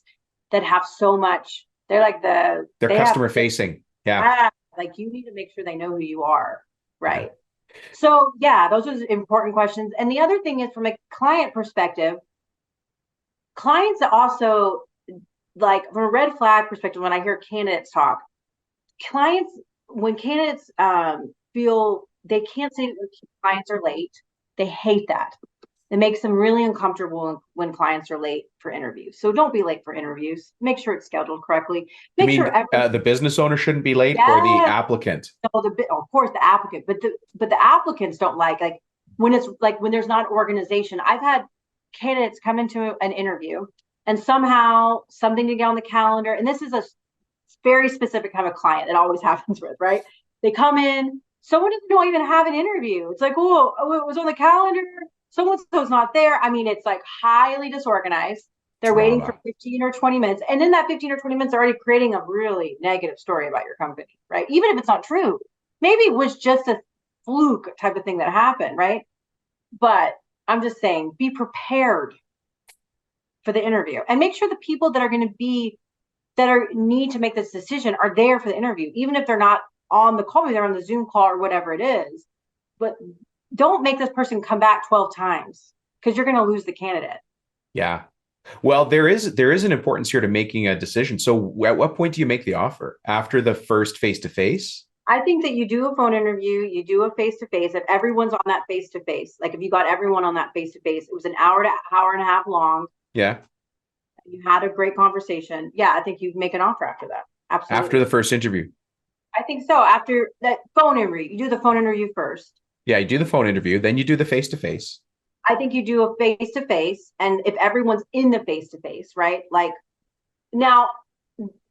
that have so much. They're like they're customer facing. Yeah. Like you need to make sure they know who you are. Right. Yeah. So those are important questions. And the other thing is from a client perspective, clients also like from a red flag perspective, when I hear candidates talk, when candidates feel they can't say that clients are late, they hate that. It makes them really uncomfortable when clients are late for interviews. So don't be late for interviews. Make sure it's scheduled correctly. Make sure the business owner shouldn't be late, or the applicant. No, of course the applicant, but the applicants don't like when it's like when there's not organization. I've had candidates come into an interview and somehow something to get on the calendar, and this is a very specific kind of client it always happens with, right? They come in, someone doesn't know I even have an interview. It's like, oh, it was on the calendar. So-and-so's not there. I mean, it's like highly disorganized. They're waiting for 15 or 20 minutes. And in that 15 or 20 minutes, they're already creating a really negative story about your company, right? Even if it's not true. Maybe it was just a fluke type of thing that happened, right? But I'm just saying, be prepared for the interview and make sure the people that are going to need to make this decision are there for the interview, even if they're not on the call, maybe they're on the Zoom call or whatever it is. But don't make this person come back 12 times because you're going to lose the candidate. Yeah. Well, there is an importance here to making a decision. So at what point do you make the offer? After the first face-to-face? I think that you do a phone interview, you do a face-to-face. If everyone's on that face-to-face, like if you got everyone on that face-to-face, it was an hour to hour and a half long. Yeah. You had a great conversation. Yeah, I think you'd make an offer after that. Absolutely. After the first interview? I think so. After that phone interview, you do the phone interview first. Yeah, you do the phone interview, then you do the face-to-face. I think you do a face-to-face, and if everyone's in the face-to-face, right? Like now,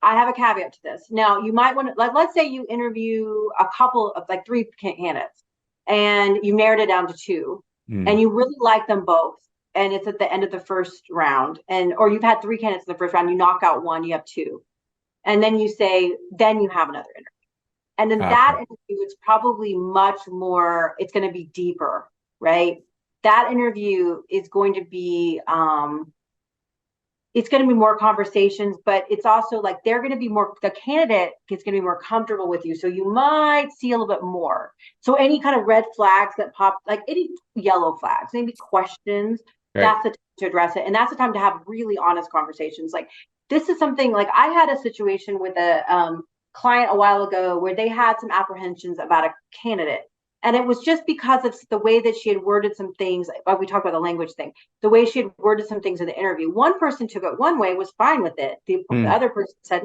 I have a caveat to this. Now, you might want to, let's say you interview a couple of like 3 candidates, and you narrowed it down to 2, and you really like them both, and it's at the end of the first round, or you've had 3 candidates in the first round, you knock out 1, you have 2, and then you say, then you have another interview. And then that interview, it's probably much more, it's going to be deeper, right? That interview is going to be, it's going to be more conversations, but it's also like the candidate is going to be more comfortable with you. So you might see a little bit more. So any kind of red flags that pop, like any yellow flags, maybe questions, that's the time to address it. And that's the time to have really honest conversations. Like this is something like I had a situation with a client a while ago where they had some apprehensions about a candidate. And it was just because of the way that she had worded some things. Like we talked about the language thing, the way she had worded some things in the interview. One person took it one way, was fine with it. The other person said,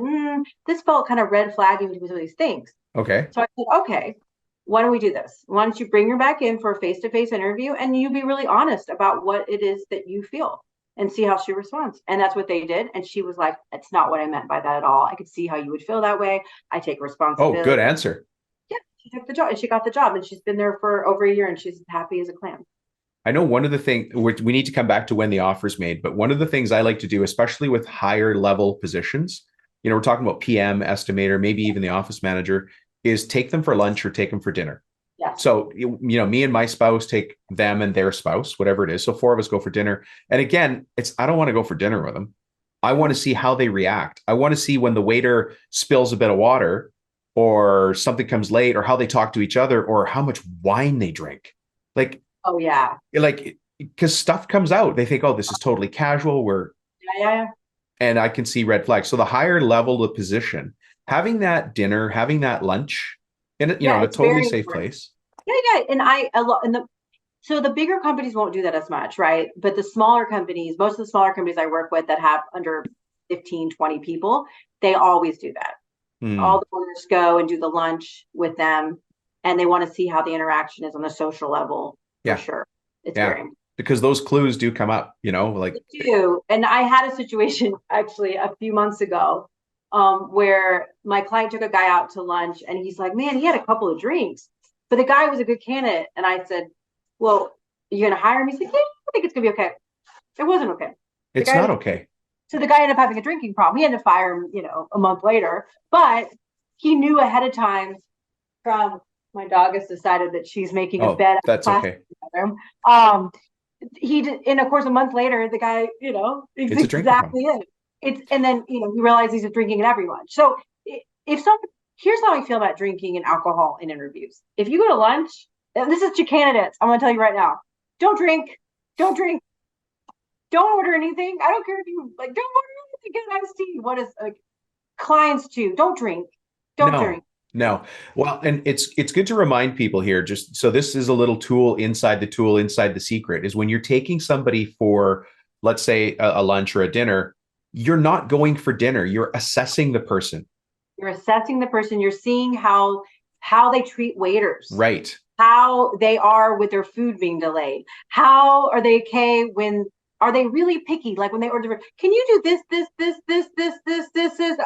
this felt kind of red flagging with some of these things. Okay. So I said, okay, why don't we do this? Why don't you bring her back in for a face-to-face interview and you be really honest about what it is that you feel and see how she responds. And that's what they did. And she was like, that's not what I meant by that at all. I could see how you would feel that way. I take responsibility. Oh, good answer. Yeah, she took the job and she got the job and she's been there for over a year and she's happy as a clam. I know one of the things we need to come back to when the offer's made, but one of the things I like to do, especially with higher level positions, we're talking about PM, estimator, maybe even the office manager, is take them for lunch or take them for dinner. Yes. So, me and my spouse take them and their spouse, whatever it is. So 4 of us go for dinner. And again, I don't want to go for dinner with them. I want to see how they react. I want to see when the waiter spills a bit of water or something comes late or how they talk to each other or how much wine they drink. Like, oh yeah. Like, because stuff comes out. They think, oh, this is totally casual. Yeah. And I can see red flags. So the higher level of position, having that dinner, having that lunch in Yeah, in a it's totally very safe important. place. Yeah. So the bigger companies won't do that as much, right? But the smaller companies, most of the smaller companies I work with that have under 15, 20 people, they always do that. All Hmm. the owners go and do the lunch with them, and they want to see how the interaction is on the social level for Yeah. sure. It's Yeah. very important. Because those clues do come up, like They do. And I had a situation actually a few months ago where my client took a guy out to lunch and he's like, man, he had a couple of drinks, but the guy was a good candidate. And I said, well, are you going to hire him? He's like, yeah, I think it's going to be okay. It wasn't okay. The it's guy not was, okay. so the guy ended up having a drinking problem. He had to fire him, a month later, but he knew ahead of time from my dog has decided that she's making a Oh, bed that's plastic okay. bathroom. He did, and of course, a month later, the guy, it's It's a drinking problem. exactly it. And then he realizes he's drinking at every lunch. So if some, here's how I feel about drinking and alcohol in interviews. If you go to lunch, and this is to candidates, I'm going to tell you right now, don't drink, don't drink, don't order anything. I don't care if you like, don't order anything, get an iced tea. What is like clients too? Don't drink, don't No, drink. no. Well, and it's good to remind people here, just so this is a little tool inside the secret, is when you're taking somebody for, let's say, a lunch or a dinner, you're not going for dinner. You're assessing the person. You're assessing the person. You're seeing how they treat waiters, Right. how they are with their food being delayed. How are they okay when are they really picky? Like when they order, can you do this?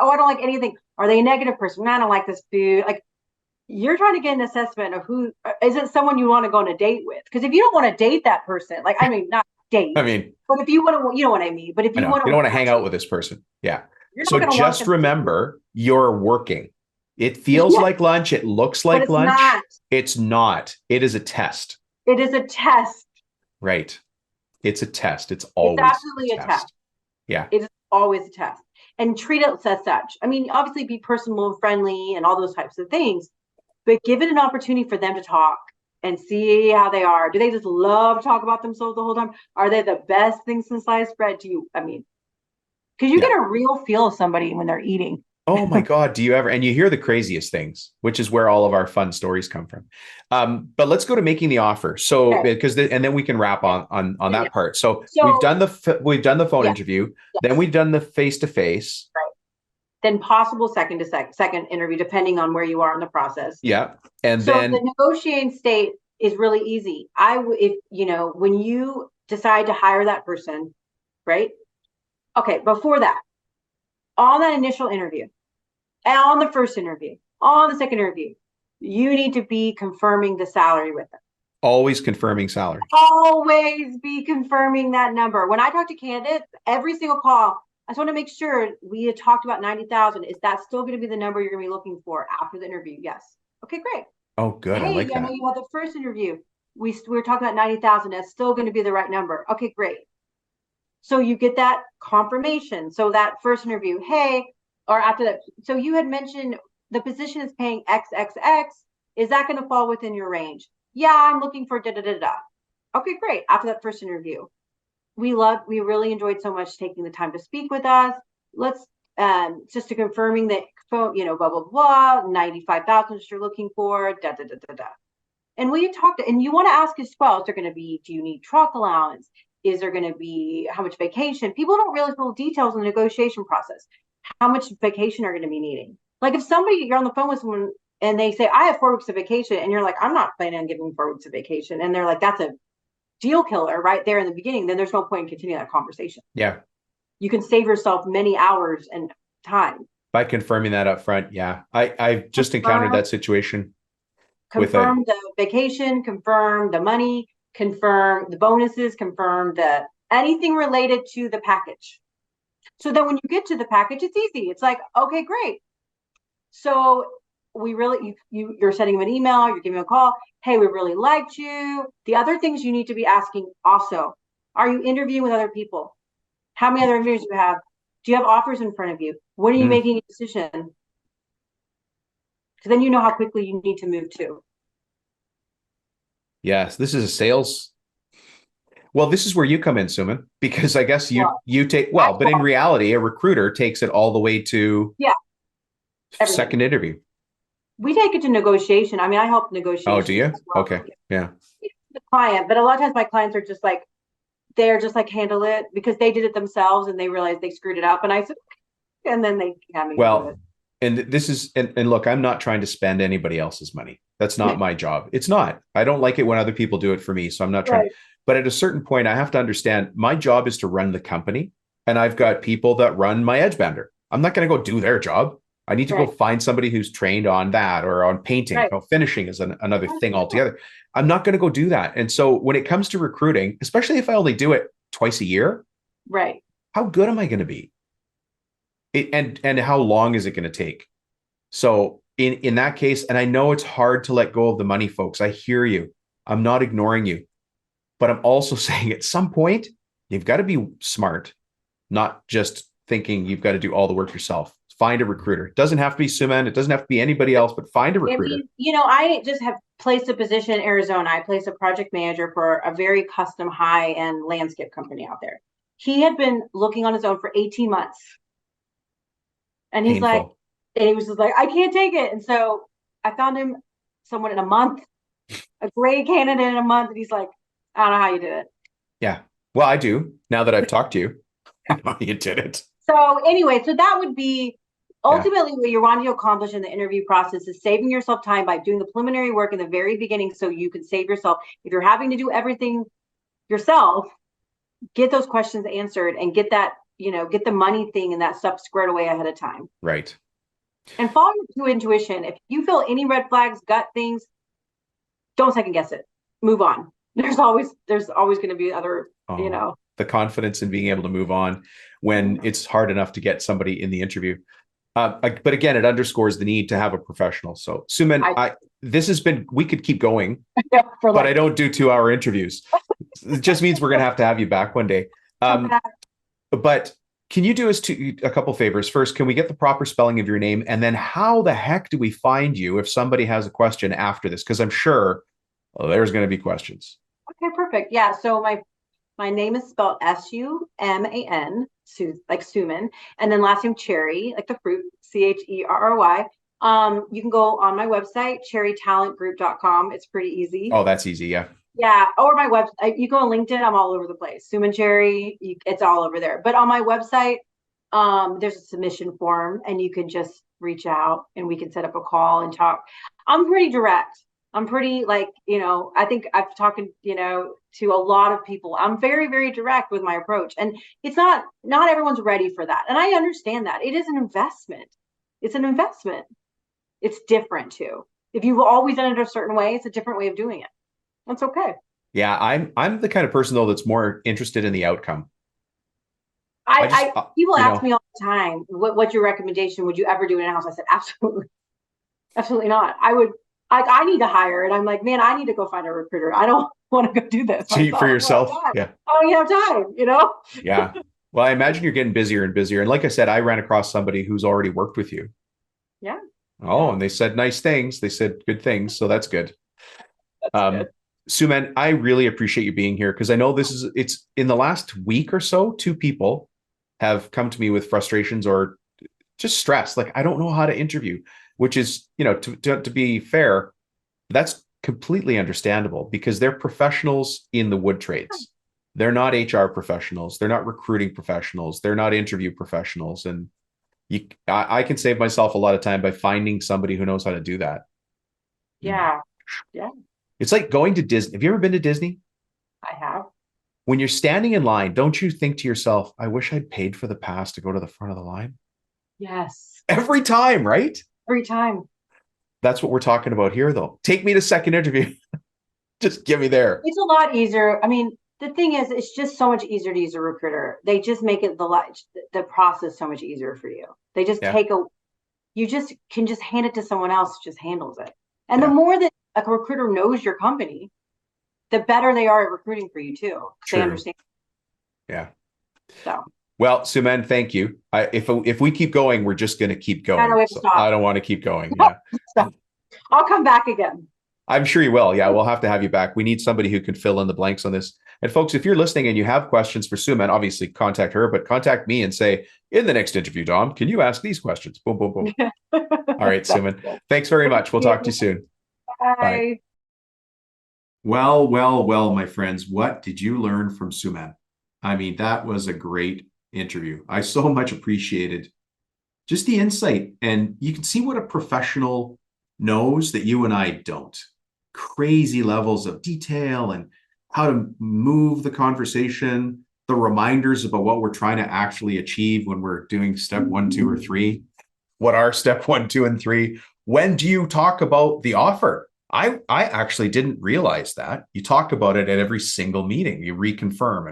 Oh, I don't like anything. Are they a negative person? I don't like this food. Like you're trying to get an assessment of who is it someone you want to go on a date with? Because if you don't want to date that person, like I mean, not date, I mean, but if you want to, you know what I mean. But if I you know want you to don't want to hang watch out it, with this person. Yeah. you're So not going to want just them to. remember you're working. It feels Yeah, like lunch. It looks but like it's lunch. not. It's not. It is a test. It is a test. Right. It's a test. It's It's always a absolutely a test. test. Yeah. It is always a test. And treat it as such. I mean, obviously be personable and friendly and all those types of things, but give it an opportunity for them to talk and see how they are. Do they just love to talk about themselves the whole time? Are they the best thing since sliced bread to you? I mean, because you Yeah. get a real feel of somebody when they're eating. Oh my God. Do you ever, and you hear the craziest things, which is where all of our fun stories come from. But let's go to making the offer. So, Okay. because, and then we can wrap Yeah. on Yeah. that part. So So, we've done the phone yeah. interview, then Yes. we've done the face to face. Right. Then possible second interview, depending on where you are in the process. Yeah. And So the then, negotiating state is really easy. If when you decide to hire that person, right? Okay, before that, on that initial interview, and on the first interview, on the second interview, you need to be confirming the salary with them. always confirming salary. Always be confirming that number. When I talk to candidates, every single call, I just want to make sure we had talked about 90,000. Is that still going to be the number you're going to be looking for after the interview? Yes. Okay, great. Oh, good. I Hey, like I know that. you had the first interview. We were talking about 90,000. That's still going to be the right number. Okay, great. So you get that confirmation. So that first interview, hey, or after that. So you had mentioned the position is paying XXX. Is that going to fall within your range? Yeah, I'm looking for da da da da. Okay, great. After that first interview, we really enjoyed so much taking the time to speak with us. Let's just to confirming that blah blah blah, 95,000 you're looking for, da da da da da. And we talked, and you want to ask as well, is there going to be, do you need truck allowance? Is there going to be how much vacation? People don't realize little details in the negotiation process. How much vacation are going to be needing? Like if you're on the phone with someone and they say, I have 4 weeks of vacation, and you're like, I'm not planning on giving 4 weeks of vacation. And they're like, that's a deal killer right there in the beginning, then there's no point in continuing that conversation. Yeah. You can save yourself many hours and time. By confirming that up front. Yeah. I've just encountered that situation with Confirm the vacation, confirm the money, confirm the bonuses, confirm the anything related to the package. So then when you get to the package, it's easy. It's like, okay, great. So you're sending them an email, you're giving them a call. Hey, we really liked you. The other things you need to be asking also, are you interviewing with other people? How many other interviews do you have? Do you have offers in front of you? When are you making a decision? Because then you know how quickly you need to move to. Yes, this is a sales. Well, this is where you come in, Suman, because I guess Well, you take, that's but in reality, a recruiter takes it all the way to yeah, everything. second interview. We take it to negotiation. I mean, I help Oh, do negotiations you? as well. Okay. Yeah. The client, but a lot of times my clients are just like, they're just like, handle it, because they did it themselves and they realized they screwed it up. And I said, and then they had me do Well, and this is, and look, I'm not trying to spend anybody else's money. That's not it. my job. It's not. I don't like it when other people do it for me. So I'm not trying. Right. But at a certain point, I have to understand my job is to run the company. And I've got people that run my edge bender. I'm not going to go do their job. I need to go Right. find somebody who's trained on that or on painting. Right. Finishing is another thing altogether. I'm not going to go do that. And so when it comes to recruiting, especially if I only do it twice a year, Right. how good am I going to be? And how long is it going to take? So in that case, and I know it's hard to let go of the money, folks. I hear you. I'm not ignoring you, but I'm also saying at some point you've got to be smart, not just thinking you've got to do all the work yourself. Find a recruiter. It doesn't have to be Suman. It doesn't have to be anybody else, but find a recruiter. I just have placed a position in Arizona. I placed a project manager for a very custom high-end landscape company out there. He had been looking on his own for 18 months. And he's like, Painful. and he was just like, I can't take it. And so I found him someone in a month, a great candidate in a month. And he's like, I don't know how you did it. Yeah. Well, I do. Now that I've talked to you, I know you did it. So anyway, so that would be ultimately what you're wanting to accomplish in the interview process is saving yourself time by doing the preliminary work in the very beginning so you can save yourself. If you're having to do everything yourself, get those questions answered and get that, get the money thing and that stuff squared away ahead of time. Right. And follow your intuition. If you feel any red flags, gut things, don't second guess it. Move on. There's always going to be other, the confidence in being able to move on when it's hard enough to get somebody in the interview. But again, it underscores the need to have a professional. So Suman, this has been, we could keep going, but I don't do 2-hour interviews. It just means we're going to have you back one day. But can you do us a couple favors? First, can we get the proper spelling of your name? And then how the heck do we find you if somebody has a question after this? Because I'm sure there's going to be questions. Okay, perfect. Yeah. So my name is spelled Suman, like Suman, and then last name Cherry, like the fruit, Cherry. You can go on my website, cherrytalentgroup.com. It's pretty easy. Oh, that's easy. Yeah. Yeah. Or my website. You go on LinkedIn. I'm all over the place. Suman Cherry. It's all over there. But on my website, there's a submission form and you can just reach out and we can set up a call and talk. I'm pretty direct. I'm pretty I think I've talked, to a lot of people. I'm very, very direct with my approach. And it's not everyone's ready for that. And I understand that. It is an investment. It's an investment. It's different too. If you've always done it a certain way, it's a different way of doing it. That's okay. Yeah, I'm the kind of person though that's more interested in the outcome. People ask me all the time, what's your recommendation? Would you ever do it in-house? I said, absolutely. Absolutely not. I need to hire. And I'm like, man, I need to go find a recruiter. I don't want to go do this. For yourself. Yeah. I don't have time, Yeah. Well, I imagine you're getting busier and busier. And like I said, I ran across somebody who's already worked with you. Yeah. Oh, and they said nice things. They said good things. So that's good. That's good. Suman, I really appreciate you being here because I know it's in the last week or so, 2 people have come to me with frustrations or just stress. Like, I don't know how to interview, which is, to be fair, that's completely understandable because they're professionals in the wood trades. They're not HR professionals. They're not recruiting professionals. They're not interview professionals. And I can save myself a lot of time by finding somebody who knows how to do that. Yeah. Yeah. It's like going to Disney. Have you ever been to Disney? I have. When you're standing in line, don't you think to yourself, I wish I'd paid for the pass to go to the front of the line? Yes. Every time, right? Every time. That's what we're talking about here, though. Take me to second interview. Just get me there. It's a lot easier. I mean, the thing is, it's just so much easier to use a recruiter. They just make it the process so much easier for you. They just you just can just hand it to someone else who just handles it. And the more that a recruiter knows your company, the better they are at recruiting for you too. They understand. Yeah. So. Well, Suman, thank you. If we keep going, we're just going to keep going. I don't want to keep going. Yeah. I'll come back again. I'm sure you will. Yeah, we'll have to have you back. We need somebody who can fill in the blanks on this. And folks, if you're listening and you have questions for Suman, obviously contact her, but contact me and say, in the next interview, Dom, can you ask these questions? Boom, boom, boom. All right, Suman. Thanks very much. We'll talk to you soon. Bye. Bye. Well, well, well, my friends, what did you learn from Suman? I mean, that was a great interview. I so much appreciated just the insight. And you can see what a professional knows that you and I don't. Crazy levels of detail and how to move the conversation, the reminders about what we're trying to actually achieve when we're doing step 1, 2, or 3. What are step 1, 2, and 3? When do you talk about the offer? I actually didn't realize that. You talk about it at every single meeting. You reconfirm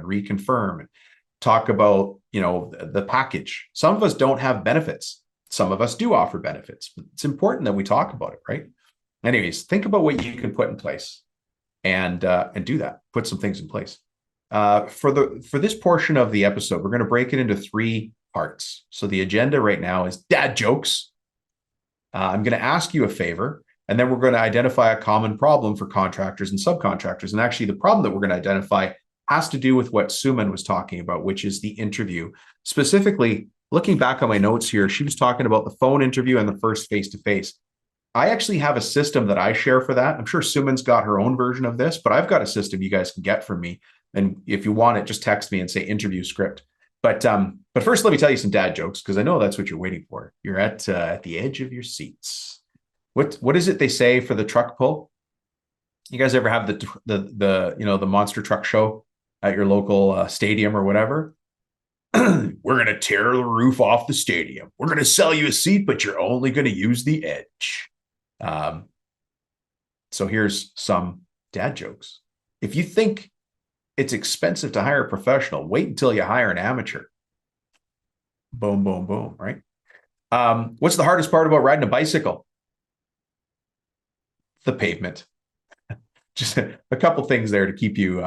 and talk about, the package. Some of us don't have benefits. Some of us do offer benefits. But it's important that we talk about it, right? Anyways, think about what you can put in place and do that. Put some things in place. For this portion of the episode, we're going to break it into 3 parts. So the agenda right now is dad jokes. I'm going to ask you a favor, and then we're going to identify a common problem for contractors and subcontractors. And actually, the problem that we're going to identify has to do with what Suman was talking about, which is the interview. Specifically, looking back on my notes here, she was talking about the phone interview and the first face-to-face. I actually have a system that I share for that. I'm sure Suman's got her own version of this, but I've got a system you guys can get from me. And if you want it, just text me and say interview script. But first, let me tell you some dad jokes, because I know that's what you're waiting for. You're at the edge of your seats. What is it they say for the truck pull? You guys ever have the monster truck show at your local stadium or whatever? We're going to tear the roof off the stadium. We're going to sell you a seat, but you're only going to use the edge. So here's some dad jokes. If you think it's expensive to hire a professional, wait until you hire an amateur. Boom, boom, boom, right? What's the hardest part about riding a bicycle? The pavement. Just a couple things there to keep you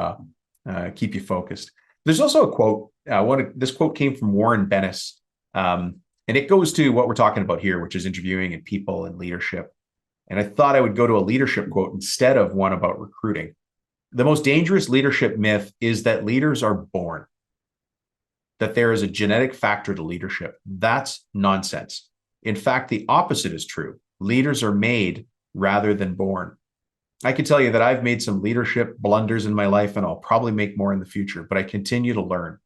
focused. There's also a quote. This quote came from Warren Bennis, and it goes to what we're talking about here, which is interviewing and people and leadership. And I thought I would go to a leadership quote instead of one about recruiting. The most dangerous leadership myth is that leaders are born, that there is a genetic factor to leadership. That's nonsense. In fact, the opposite is true. Leaders are made rather than born. I can tell you that I've made some leadership blunders in my life, and I'll probably make more in the future, but I continue to learn.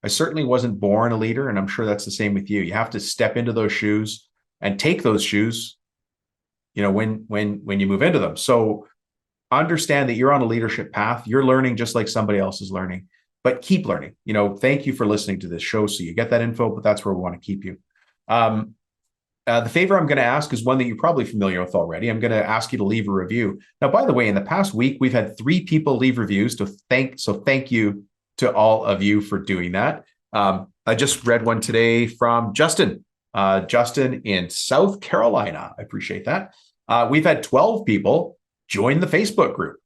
I certainly wasn't born a leader, and I'm sure that's the same with you. You have to step into those shoes and take those shoes, when you move into them. So understand that you're on a leadership path. You're learning just like somebody else is learning, but keep learning. Thank you for listening to this show. So you get that info, but that's where we want to keep you. The favor I'm going to ask is one that you're probably familiar with already. I'm going to ask you to leave a review. Now, by the way, in the past week, we've had 3 people leave reviews. So thank you to all of you for doing that. I just read one today from Justin. Justin in South Carolina. I appreciate that. We've had 12 people join the Facebook group.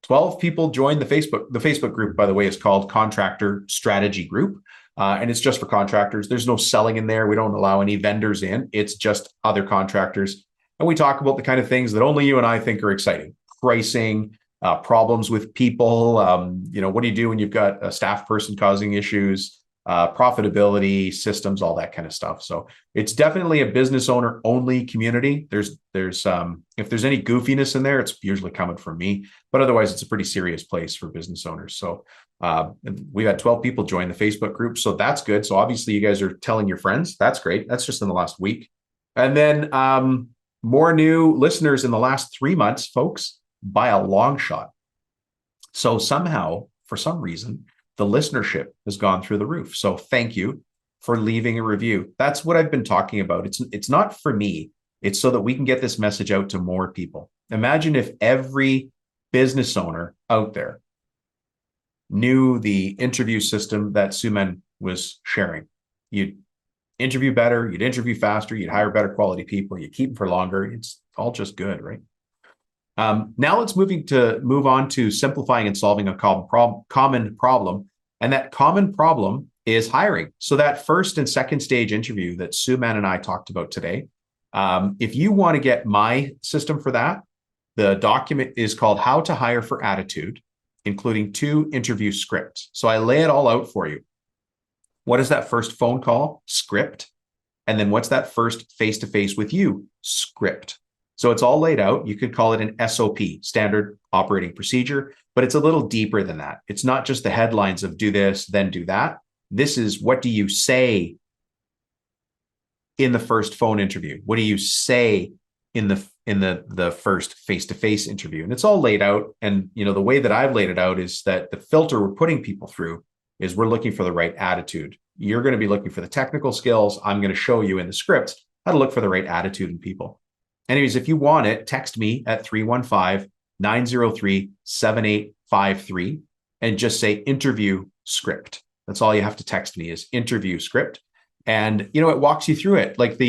12 people joined the Facebook. The Facebook group, by the way, is called Contractor Strategy Group. And it's just for contractors. There's no selling in there. We don't allow any vendors in. It's just other contractors. And we talk about the kind of things that only you and I think are exciting. Pricing, problems with people. What do you do when you've got a staff person causing issues? Profitability, systems, all that kind of stuff. So it's definitely a business owner only community. There's if there's any goofiness in there, it's usually coming from me, but otherwise it's a pretty serious place for business owners. So we've had 12 people join the Facebook group. So that's good. So obviously you guys are telling your friends. That's great. That's just in the last week. And then more new listeners in the last 3 months, folks, by a long shot. So somehow, for some reason, the listenership has gone through the roof. So thank you for leaving a review. That's what I've been talking about. It's not for me. It's so that we can get this message out to more people. Imagine if every business owner out there knew the interview system that Suman was sharing. You'd interview better, you'd interview faster, you'd hire better quality people, you keep them for longer. It's all just good, right? Now let's move on to simplifying and solving a common problem. And that common problem is hiring. So that first and second stage interview that Suman and I talked about today, if you want to get my system for that, the document is called How to Hire for Attitude. including 2 interview scripts. So I lay it all out for you. What is that first phone call? Script. And then what's that first face-to-face with you? Script. So it's all laid out. You could call it an SOP, standard operating procedure, but it's a little deeper than that. It's not just the headlines of do this, then do that. This is, what do you say in the first phone interview? What do you say in the first face-to-face interview? And it's all laid out. And the way that I've laid it out is that the filter we're putting people through is we're looking for the right attitude. You're going to be looking for the technical skills. I'm going to show you in the script how to look for the right attitude in people. Anyways, if you want it, text me at 315-903-7853 and just say interview script. That's all you have to text me is interview script. And, it walks you through it. Like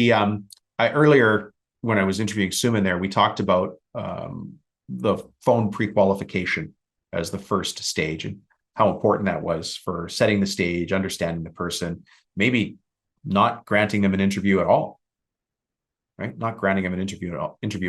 earlier when I was interviewing Suman there, we talked about the phone pre-qualification as the first stage and how important that was for setting the stage, understanding the person, maybe not granting them an interview at all, right? Not granting them an interview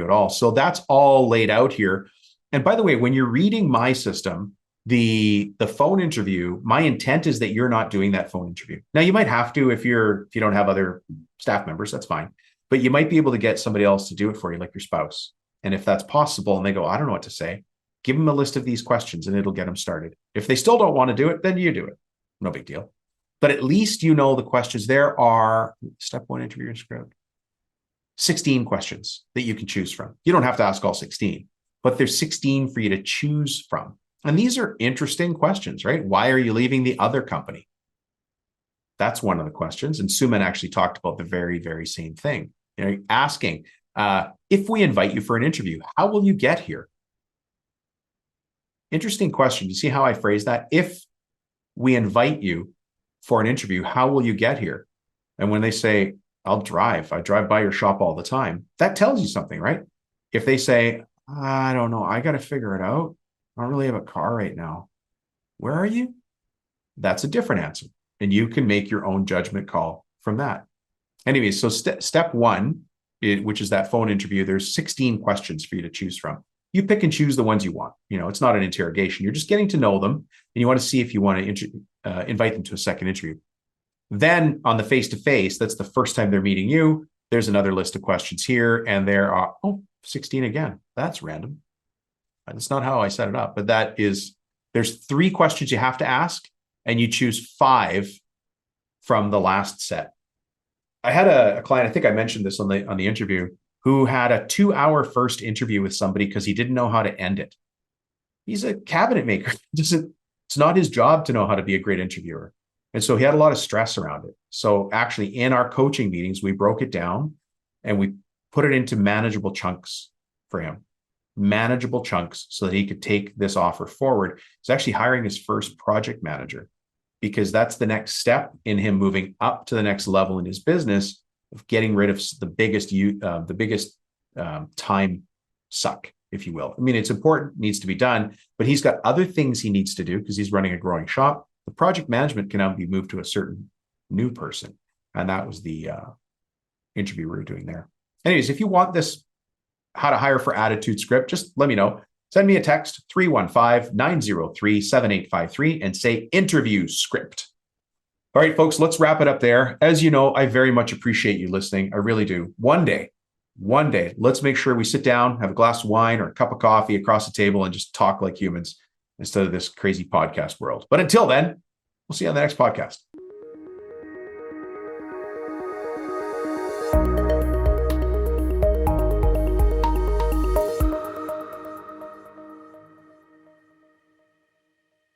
at all. So that's all laid out here. And by the way, when you're reading my system, the phone interview, my intent is that you're not doing that phone interview. Now you might have to if you don't have other staff members, that's fine. But you might be able to get somebody else to do it for you, like your spouse. And if that's possible and they go, I don't know what to say, give them a list of these questions and it'll get them started. If they still don't want to do it, then you do it. No big deal. But at least the questions. There are, step 1 interview script, 16 questions that you can choose from. You don't have to ask all 16, but there's 16 for you to choose from. And these are interesting questions, right? Why are you leaving the other company? That's one of the questions. And Suman actually talked about the very, very same thing. Asking, if we invite you for an interview, how will you get here? Interesting question. You see how I phrase that? If we invite you for an interview, how will you get here? And when they say, I drive by your shop all the time, that tells you something, right? If they say, I don't know, I got to figure it out. I don't really have a car right now. Where are you? That's a different answer. And you can make your own judgment call from that. Anyways, so step 1, which is that phone interview, there's 16 questions for you to choose from. You pick and choose the ones you want. It's not an interrogation. You're just getting to know them, and you want to see if you want to invite them to a second interview. Then on the face-to-face, that's the first time they're meeting you. There's another list of questions here, and there are 16 again. That's random. That's not how I set it up, but there's 3 questions you have to ask, and you choose 5 from the last set. I had a client, I think I mentioned this on the interview, who had a 2-hour first interview with somebody because he didn't know how to end it. He's a cabinet maker. It's not his job to know how to be a great interviewer. And so he had a lot of stress around it. So actually in our coaching meetings, we broke it down and we put it into manageable chunks for him. Manageable chunks so that he could take this offer forward. He's actually hiring his first project manager because that's the next step in him moving up to the next level in his business of getting rid of the biggest time suck, if you will. I mean, it's important, needs to be done, but he's got other things he needs to do because he's running a growing shop. The project management can now be moved to a certain new person. And that was the interview we were doing there. Anyways, if you want this how to hire for attitude script, just let me know. Send me a text, 315-903-7853, and say interview script. All right, folks, let's wrap it up there. As you know, I very much appreciate you listening. I really do. One day, let's make sure we sit down, have a glass of wine or a cup of coffee across the table and just talk like humans instead of this crazy podcast world. But until then, we'll see you on the next podcast.